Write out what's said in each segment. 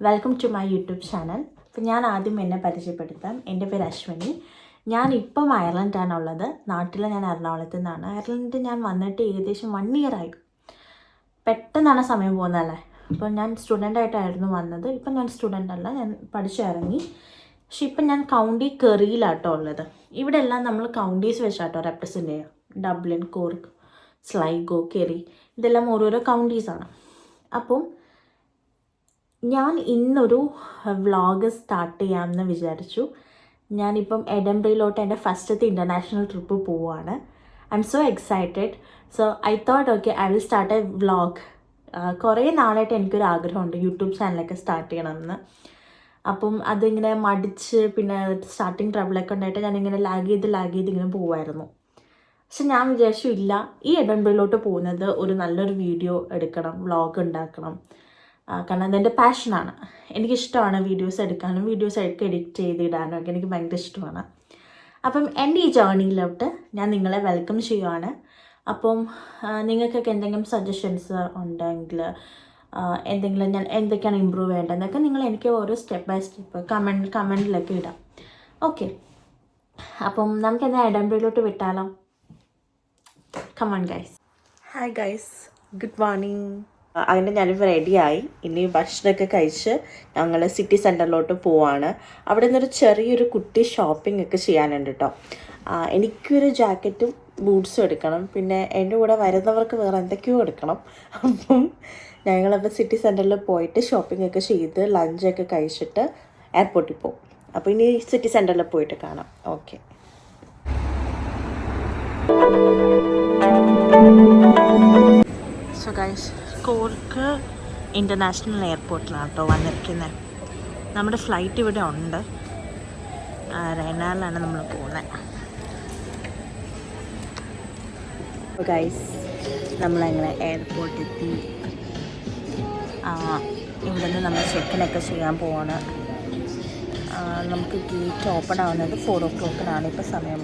Welcome to my YouTube channel. അപ്പോൾ ഞാൻ ആദ്യം എന്നെ പരിചയപ്പെടുത്താം. എൻ്റെ പേര് അശ്വിനി. ഞാനിപ്പം അയർലൻഡാണുള്ളത്. നാട്ടിൽ ഞാൻ എറണാകുളത്തു നിന്നാണ്. അയർലൻഡിൽ ഞാൻ വന്നിട്ട് ഏകദേശം 1 year ആയി. പെട്ടെന്നാണ് സമയം പോകുന്നതല്ലേ. അപ്പോൾ ഞാൻ സ്റ്റുഡൻ്റായിട്ടായിരുന്നു വന്നത്. ഇപ്പം ഞാൻ സ്റ്റുഡൻ്റ് അല്ല, ഞാൻ പഠിച്ചിറങ്ങി. പക്ഷെ ഇപ്പം ഞാൻ കൗണ്ടി കെറിയിലാട്ടോ ഉള്ളത്. ഇവിടെ എല്ലാം നമ്മൾ കൗണ്ടീസ് വെച്ചാട്ടോ റെപ്രസെൻ്റ് ചെയ്യുക. ഡബ്ലിൻ, കോർക്ക്, സ്ലൈഗോ, കെറി, ഇതെല്ലാം ഓരോരോ കൗണ്ടീസാണ്. അപ്പം ഞാൻ ഇന്നൊരു വ്ളോഗ് സ്റ്റാർട്ട് ചെയ്യാമെന്ന് വിചാരിച്ചു. ഞാനിപ്പം എഡൻബറയിലോട്ട് എൻ്റെ ഫസ്റ്റത്തെ ഇൻ്റർനാഷണൽ ട്രിപ്പ് പോവുകയാണ്. I am so excited. So I thought okay I will start A vlog. കുറേ നാളായിട്ട് എനിക്കൊരു ആഗ്രഹമുണ്ട് യൂട്യൂബ് ചാനലൊക്കെ സ്റ്റാർട്ട് ചെയ്യണമെന്ന്. അപ്പം അതിങ്ങനെ മടിച്ച് പിന്നെ സ്റ്റാർട്ടിങ് ട്രബിളൊക്കെ ഉണ്ടായിട്ട് ഞാനിങ്ങനെ ലാഗ് ചെയ്ത് ഇങ്ങനെ പോവായിരുന്നു. പക്ഷെ ഞാൻ വിചാരിച്ചു ഇല്ല, ഈ എഡൻബറയിലോട്ട് പോകുന്നത് ഒരു നല്ലൊരു വീഡിയോ എടുക്കണം, വ്ളോഗ് ഉണ്ടാക്കണം. കാരണം അതെൻ്റെ പാഷനാണ്. എനിക്കിഷ്ടമാണ് വീഡിയോസ് എടുക്കാനും വീഡിയോസൊക്കെ എഡിറ്റ് ചെയ്തിടാനും ഒക്കെ എനിക്ക് ഭയങ്കര ഇഷ്ടമാണ്. അപ്പം എൻ്റെ ഈ ജേർണിയിലോട്ട് ഞാൻ നിങ്ങളെ വെൽക്കം ചെയ്യുവാണ്. അപ്പം നിങ്ങൾക്കൊക്കെ എന്തെങ്കിലും സജഷൻസ് ഉണ്ടെങ്കിൽ എന്തെങ്കിലും ഞാൻ എന്തൊക്കെയാണ് ഇമ്പ്രൂവ് ചെയ്യേണ്ടതെന്നൊക്കെ നിങ്ങൾ എനിക്ക് ഓരോ സ്റ്റെപ്പ് ബൈ സ്റ്റെപ്പ് കമൻറ്റിലൊക്കെ ഇടാം. ഓക്കെ, അപ്പം നമുക്കെന്താ എഡൻബറയിലോട്ട് വിട്ടാലോ? Come on guys. Hi guys, good morning. അങ്ങനെ ഞാനിപ്പോൾ റെഡിയായി. ഇനി ഭക്ഷണമൊക്കെ കഴിച്ച് ഞങ്ങൾ സിറ്റി സെൻറ്ററിലോട്ട് പോവാണ്. അവിടെ നിന്നൊരു ചെറിയൊരു കുട്ടി ഷോപ്പിംഗ് ഒക്കെ ചെയ്യാനുണ്ട് കേട്ടോ. എനിക്കൊരു ജാക്കറ്റും ബൂട്ട്സും എടുക്കണം. പിന്നെ എൻ്റെ കൂടെ വരുന്നവർക്ക് വേറെ എന്തൊക്കെയോ എടുക്കണം. അപ്പം ഞങ്ങളപ്പോൾ സിറ്റി സെൻറ്ററിൽ പോയിട്ട് ഷോപ്പിംഗ് ഒക്കെ ചെയ്ത് ലഞ്ചൊക്കെ കഴിച്ചിട്ട് എയർപോർട്ടിൽ പോകും. അപ്പോൾ ഇനി സിറ്റി സെൻറ്ററിൽ പോയിട്ട് കാണാം. Okay. So guys, Cork international എയർപോർട്ടിലാണ് കേട്ടോ വന്നിരിക്കുന്നത്. നമ്മുടെ ഫ്ലൈറ്റ് ഇവിടെ ഉണ്ട്. റെനാലിലാണ് നമ്മൾ പോകുന്നത്. ഗൈസ്, നമ്മളങ്ങനെ എയർപോർട്ടിലെത്തി. ഇവിടെ നിന്ന് നമ്മൾ ചെക്കിനൊക്കെ ചെയ്യാൻ പോവാണ്. നമുക്ക് ഗേറ്റ് ഓപ്പൺ ആവുന്നത് 4 o'clock ഇപ്പോൾ സമയം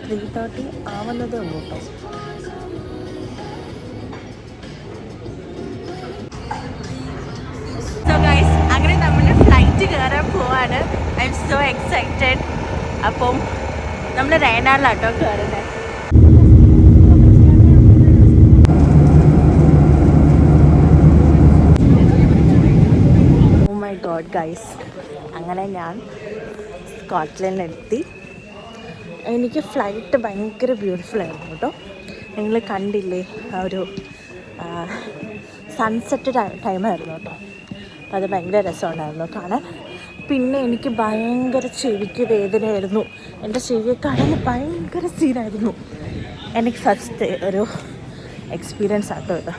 3:30 ആവുന്നതേ ഉള്ളൂ കേട്ടോ. അങ്ങനെ നമ്മൾ ഫ്ലൈറ്റ് കയറാൻ പോവാണ്. I am so excited. അപ്പം നമ്മൾ റെനാലിലാട്ടോ കയറുന്നത്. ഓ മൈ ഗോഡ് ഗൈസ്, അങ്ങനെ ഞാൻ സ്കോട്ട്ലൻഡിലെത്തി. എനിക്ക് ഫ്ലൈറ്റ് ഭയങ്കര ബ്യൂട്ടിഫുൾ ആയിരുന്നു കേട്ടോ. നിങ്ങൾ കണ്ടില്ലേ, ആ ഒരു സൺസെറ്റ് ടൈമായിരുന്നു കേട്ടോ. അത് ഭയങ്കര രസമുണ്ടായിരുന്നു കാണാൻ. പിന്നെ എനിക്ക് ഭയങ്കര ചെവിക്ക് വേദനയായിരുന്നു. എൻ്റെ ചെവിയൊക്കെ കാണാൻ ഭയങ്കര സീനായിരുന്നു. എനിക്ക് ഫസ്റ്റ് ഒരു എക്സ്പീരിയൻസ് ആട്ടോ ഇത്.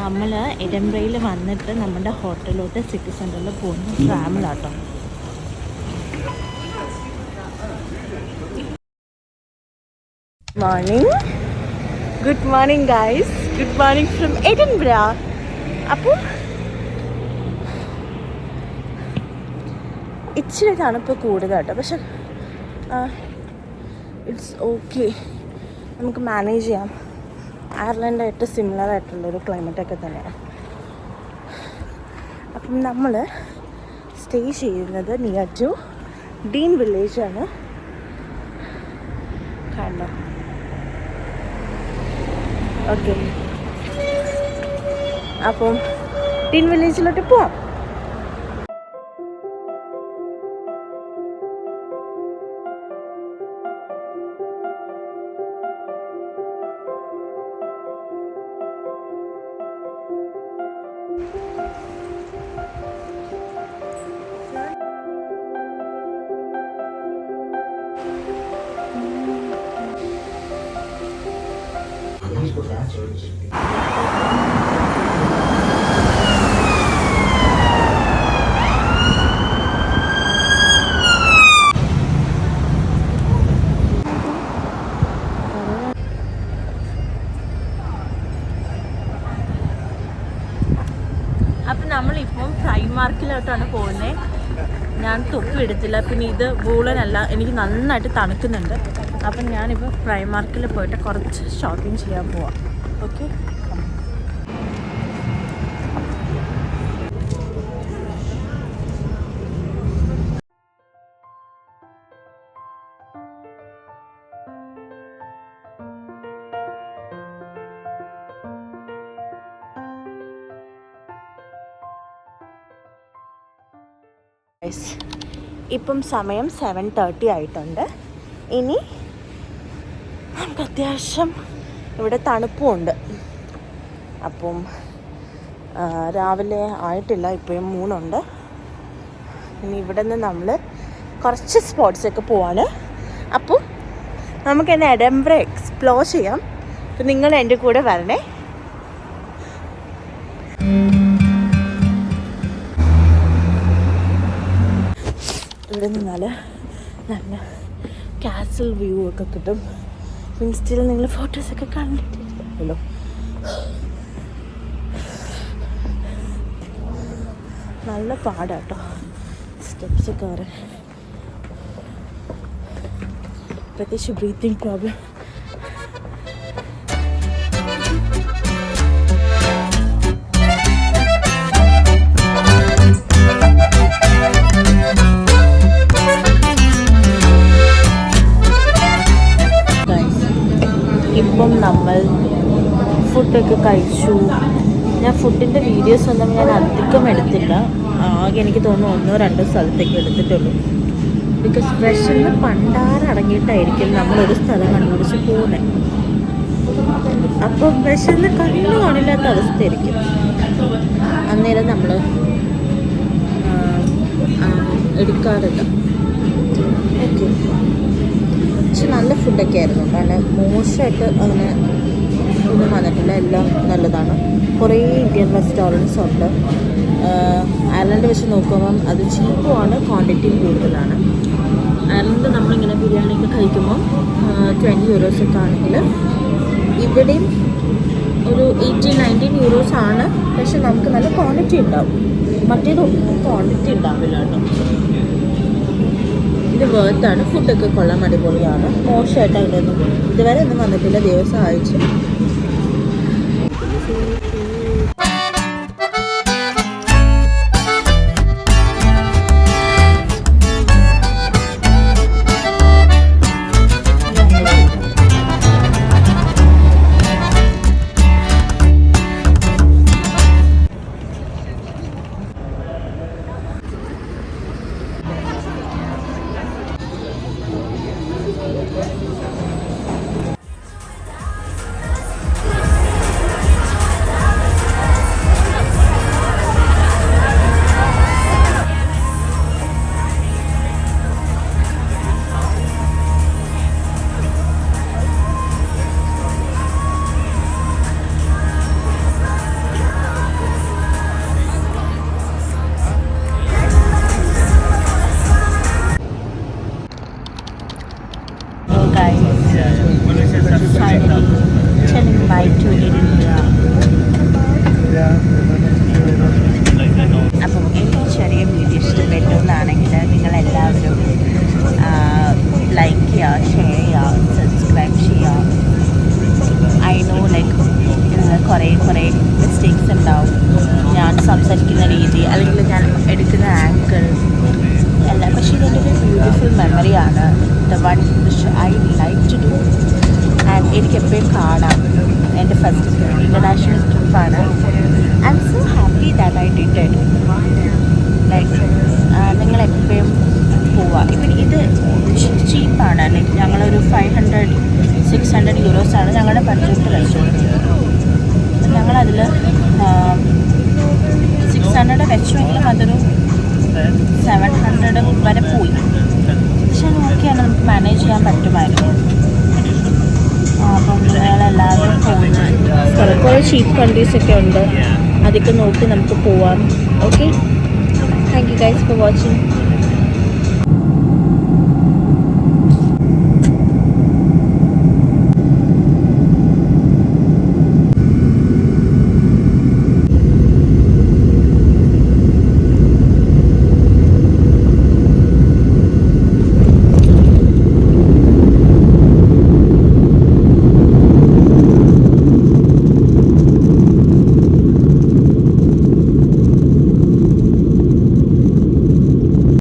നമ്മൾ എഡൻബറയിൽ വന്നിട്ട് നമ്മുടെ ഹോട്ടലിലോട്ട് സിറ്റി സെൻറ്ററിൽ പോകുന്ന ട്രാവലാട്ടോ. Morning, good morning guys, good morning from Edinburgh. അപ്പോൾ ഇച്ചിരി തണുപ്പ് കൂടുതലാട്ടോ, പക്ഷെ ഇറ്റ്സ് ഓക്കെ, നമുക്ക് മാനേജ് ചെയ്യാം. അയർലൻഡായിട്ട് സിമിലർ ആയിട്ടുള്ളൊരു ക്ലൈമറ്റൊക്കെ തന്നെയാണ്. അപ്പം നമ്മൾ സ്റ്റേ ചെയ്യുന്നത് നിയർ ടു ഡീൻ വില്ലേജാണ്. കണ്ടോ? ഓക്കെ, അപ്പം ഡീൻ വില്ലേജിലോട്ട് പോവാം. അപ്പം നമ്മളിപ്പം പ്രൈമാർക്കിലോട്ടാണ് പോകുന്നത്. ഞാൻ തൊപ്പി എടുത്തില്ല, പിന്നെ ഇത് വൂളനല്ല, എനിക്ക് നന്നായിട്ട് തണുക്കുന്നുണ്ട്. അപ്പം ഞാനിപ്പോൾ പ്രൈമാർക്കിൽ പോയിട്ട് കുറച്ച് ഷോപ്പിംഗ് ചെയ്യാൻ പോവാം. ഓക്കെ. ഇപ്പം സമയം 7:30 ആയിട്ടുണ്ട്. ഇനി നമുക്ക് അത്യാവശ്യം ഇവിടെ തണുപ്പുമുണ്ട്. അപ്പം രാവിലെ ആയിട്ടില്ല, ഇപ്പോഴും 3 ഇനി ഇവിടെ നിന്ന് നമ്മൾ കുറച്ച് സ്പോട്ട്സൊക്കെ പോവാണ്. അപ്പോൾ നമുക്ക് എന്നെ എഡംബ്ര എക്സ്പ്ലോർ ചെയ്യാം. അപ്പം നിങ്ങൾ എൻ്റെ കൂടെ വരണേ. ഇവിടെ നിന്നാൽ നല്ല കാസിൽ വ്യൂ ഒക്കെ കിട്ടും. ഇൻസ്റ്റയിൽ നിങ്ങൾ ഫോട്ടോസൊക്കെ കണ്ടിട്ടില്ലല്ലോ. നല്ല പാടാട്ടോ സ്റ്റെപ്സ് കയറാൻ, പ്രത്യേകിച്ച് ബ്രീത്തിങ് പ്രോബ്ലം. ഇപ്പം നമ്മൾ ഫുഡൊക്കെ കഴിച്ചു. ഞാൻ ഫുഡിൻ്റെ വീഡിയോസൊന്നും ഞാൻ അധികം എടുത്തില്ല. ആകെ എനിക്ക് തോന്നുന്നു 1-2 സ്ഥലത്തേക്ക് എടുത്തിട്ടുള്ളൂ. ബിക്കോസ് വിശന്ന് പണ്ടാറടങ്ങിയിട്ടായിരിക്കും നമ്മളൊരു സ്ഥലം കണ്ടുപിടിച്ച് പോകുന്നത്. അപ്പം വിശന്ന് കണ്ണു കാണില്ലാത്ത അവസ്ഥയായിരിക്കും. അന്നേരം നമ്മൾ എടുക്കാറില്ല. ഓക്കെ, പക്ഷെ നല്ല ഫുഡൊക്കെ ആയിരുന്നു. കാരണം മോശമായിട്ട് അങ്ങനെ ഒന്നും വന്നിട്ടില്ല. എല്ലാം നല്ലതാണ്. കുറേ ഇന്ത്യൻ റെസ്റ്റോറൻറ്റ്സ് ഉണ്ട്. അയർലൻഡ് വെച്ച് നോക്കുമ്പം അത് ചീപ്പുമാണ്, ക്വാണ്ടിറ്റിയും കൂടുതലാണ്. അയർലൻഡ് നമ്മളിങ്ങനെ ബിരിയാണിയൊക്കെ കഴിക്കുമ്പം 20 യൂറോസൊക്കെ ആണെങ്കിൽ ഇവിടെയും ഒരു 18-19 യൂറോസ് ആണ്. പക്ഷെ നമുക്ക് നല്ല ക്വാണ്ടിറ്റി ഉണ്ടാവും. മറ്റേതൊന്നും ക്വാണ്ടിറ്റി ഉണ്ടാവില്ല കേട്ടോ. ഇത് വേർത്താണ്. ഫുഡൊക്കെ കൊള്ളാൻ അടിപൊളിയാണ്. മോശമായിട്ട് അതിൻ്റെയൊന്നും ഇതുവരെ ഒന്നും വന്നിട്ടില്ല. ദൈവം സഹായിച്ചു. അപ്പം എനിക്ക് ചെറിയ വീഡിയോ ഇഷ്ടപ്പെട്ടു എന്നാണെങ്കിൽ നിങ്ങളെല്ലാവരും ലൈക്ക് ചെയ്യുക, ഷെയർ ചെയ്യുക, സബ്സ്ക്രൈബ് ചെയ്യുക. ഐ നോ ലൈക്ക് ഇതിൽ കുറേ മിസ്റ്റേക്സ് ഉണ്ടാവും. ഞാൻ സംസാരിക്കുന്ന രീതി അല്ലെങ്കിൽ ഞാൻ എടുക്കുന്ന ആങ്കിൾ എല്ലാം. പക്ഷേ ഇതൊരു ബ്യൂട്ടിഫുൾ മെമ്മറിയാണ്. The one which I like to do. And എനിക്കെപ്പോഴും കാണാം. എൻ്റെ ഫസ്റ്റ് ഇൻ്റർനാഷണൽ ട്രിപ്പാണ്. I am so happy that I did it. Like നിങ്ങളെപ്പോഴും പോവുക. ഇപ്പം ഇത് ചീപ്പാണ്. ലൈക്ക് ഞങ്ങളൊരു 500-600 യൂറോസാണ് ഞങ്ങളുടെ ബഡ്ജറ്റ് റെസ്റ്റോറൻറ്റ്. ഞങ്ങളതിൽ 600 വെച്ചുവെങ്കിലും അതൊരു 700 വരെ പോയി. പക്ഷെ നോക്കിയാണ് നമുക്ക് മാനേജ് ചെയ്യാൻ പറ്റുമായിരുന്നു. അപ്പം നിങ്ങളെല്ലാവരും പോകുന്നത് കുറേ ചീപ്പ് കൺട്രീസൊക്കെ ഉണ്ട്. അതൊക്കെ നോക്കി നമുക്ക് പോവാം. Okay, thank you guys for watching.